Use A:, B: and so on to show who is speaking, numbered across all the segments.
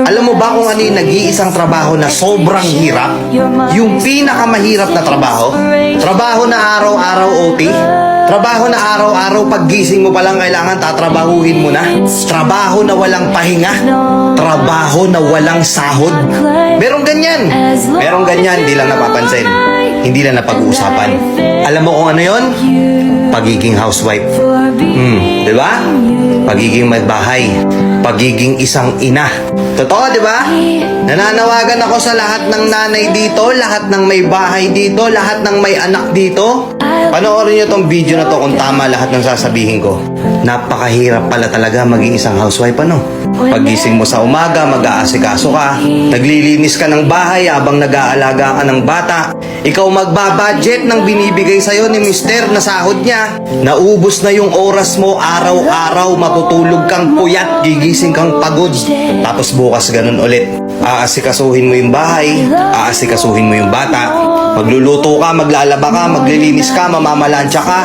A: Alam mo ba kung ano yung nag-iisang trabaho na sobrang hirap? Yung pinakamahirap na trabaho? Trabaho na araw-araw OT? Trabaho na araw-araw paggising mo pa lang kailangan tatrabahuhin mo na? Trabaho na walang pahinga? Trabaho na walang sahod? Merong ganyan. Merong ganyan, di lang napapansin. Hindi lang napag-uusapan. Alam mo kung ano yon? Pagiging housewife. Di ba? Pagiging magbahay. Pagiging isang ina. Totoo, di ba? Nananawagan ako sa lahat ng nanay dito, lahat ng may bahay dito, lahat ng may anak dito. Panoorin nyo tong video na to kung tama lahat ng sasabihin ko. Napakahirap pala talaga maging isang housewife, ano? Pagising mo sa umaga, mag-aasikaso ka, naglilinis ka ng bahay habang nag-aalaga ka ng bata, ikaw magbabudget ng binibigay sa'yo ni mister na sahod niya. Naubos na yung oras mo araw-araw, matutulog kang puyat, gigising kang pagod. Tapos bukas ganun ulit. Aasikasuhin mo yung bahay, aasikasuhin mo yung bata, magluluto ka, maglalaba ka, maglilinis ka, mamamalansya ka,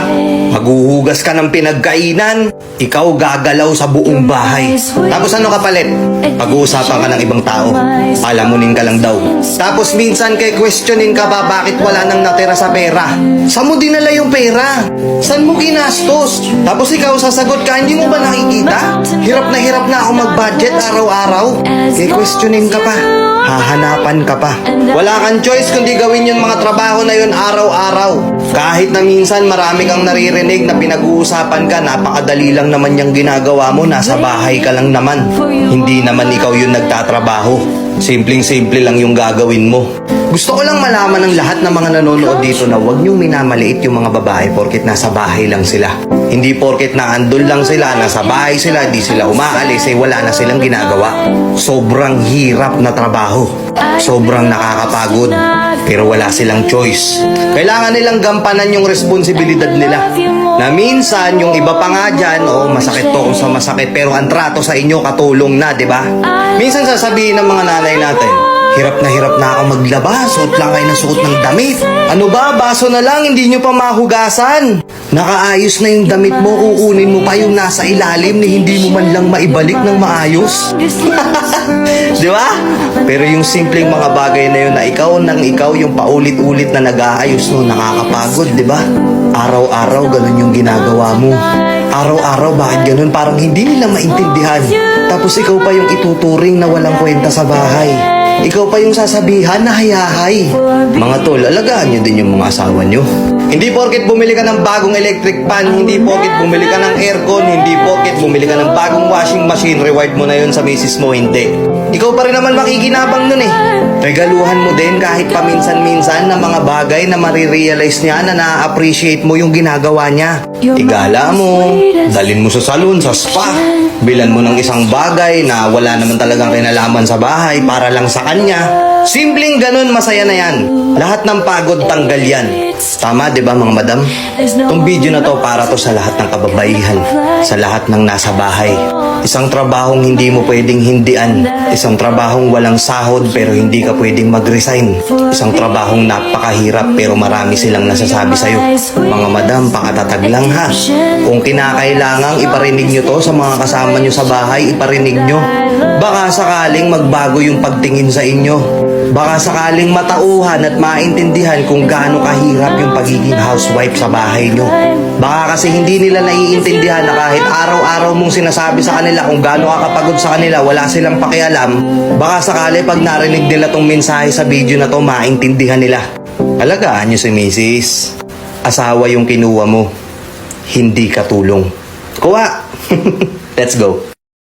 A: maghuhugas ka ng pinagkainan, ikaw gagalaw sa buong bahay. Tapos ano kapalit? Pag-uusapan ka ng ibang tao, palamunin ka lang daw. Tapos minsan kay questionin ka pa bakit wala nang natira sa pera. Saan mo dinala yung pera? Saan mo ginastos? Tapos ikaw sasagot ka, hindi mo ba nakikita? Hirap na ako mag-budget araw-araw. Kay questionin ka pa, hahanapan ka pa. Wala kang choice kundi gawin yung mga trabaho na yun araw-araw. Kahit na minsan marami kang naririnig na pinag-uusapan ka, napakadali lang naman yung ginagawa mo, nasa bahay ka lang naman. Hindi naman ikaw yung nagtatrabaho. Simpleng-simple lang yung gagawin mo. Gusto ko lang malaman ng lahat ng mga nanonood dito na huwag niyong minamaliit yung mga babae porket nasa bahay lang sila. Hindi porket na andun lang sila, nasa bahay sila, di sila umaalis, wala na silang ginagawa. Sobrang hirap na trabaho. Sobrang nakakapagod. Pero wala silang choice. Kailangan nilang gampanan yung responsibilidad nila. Na minsan, yung iba pa nga dyan, masakit to kung sa masakit, pero ang trato sa inyo katulong na, di ba? Minsan sasabihin ng mga nanay natin, hirap na ako maglaba, suot lang kayo ng suot ng damit. Ano ba, baso na lang, hindi nyo pa mahugasan. Nakaayos na yung damit mo, kukunin mo pa yung nasa ilalim ni hindi mo man lang maibalik ng maayos. Di ba? Pero yung simpleng mga bagay na yun na ikaw nang ikaw yung paulit-ulit na nag-aayos no, nakakapagod, di ba? Araw-araw ganun yung ginagawa mo. Araw-araw bakit ganun? Parang hindi nila maintindihan. Tapos ikaw pa yung ituturing na walang kwenta sa bahay. Ikaw pa yung sasabihan na hayahay. Mga tol, alagaan nyo din yung mga asawa nyo. Hindi porket bumili ka ng bagong electric fan, hindi porket bumili ka ng aircon, hindi porket bumili ka ng bagong washing machine, reward mo na yun sa misis mo, hindi. Ikaw pa rin naman makikinabang nun eh. Regaluhan mo din kahit paminsan-minsan na mga bagay na marirealize niya na na-appreciate mo yung ginagawa niya. Igala mo, dalin mo sa salon, sa spa, bilan mo ng isang bagay na wala naman talagang kinalaman sa bahay para lang sa kanya. Simpleng ganun, masaya na yan. Lahat ng pagod, tanggal yan. Tama, di ba mga madam? Itong video na to para to sa lahat ng kababaihan, sa lahat ng nasa bahay. Isang trabahong hindi mo pwedeng hindian. Isang trabahong walang sahod pero hindi ka pwedeng mag-resign. Isang trabahong napakahirap pero marami silang nasasabi sa'yo. Mga madam, pakatatag lang ha. Kung kinakailangang iparinig nyo to sa mga kasama nyo sa bahay, iparinig nyo. Baka sakaling magbago yung pagtingin sa inyo. Baka sakaling matauhan at maintindihan kung gaano kahirap yung pagiging housewife sa bahay nyo. Baka kasi hindi nila naiintindihan na kahit araw-araw mong sinasabi sa kanila kung gaano kakapagod sa kanila, wala silang pakialam. Baka sakali pag narinig nila tong mensahe sa video na to, maintindihan nila. Alagaan nyo si Mrs. Asawa yung kinuha mo, hindi katulong. Kuha! Let's go!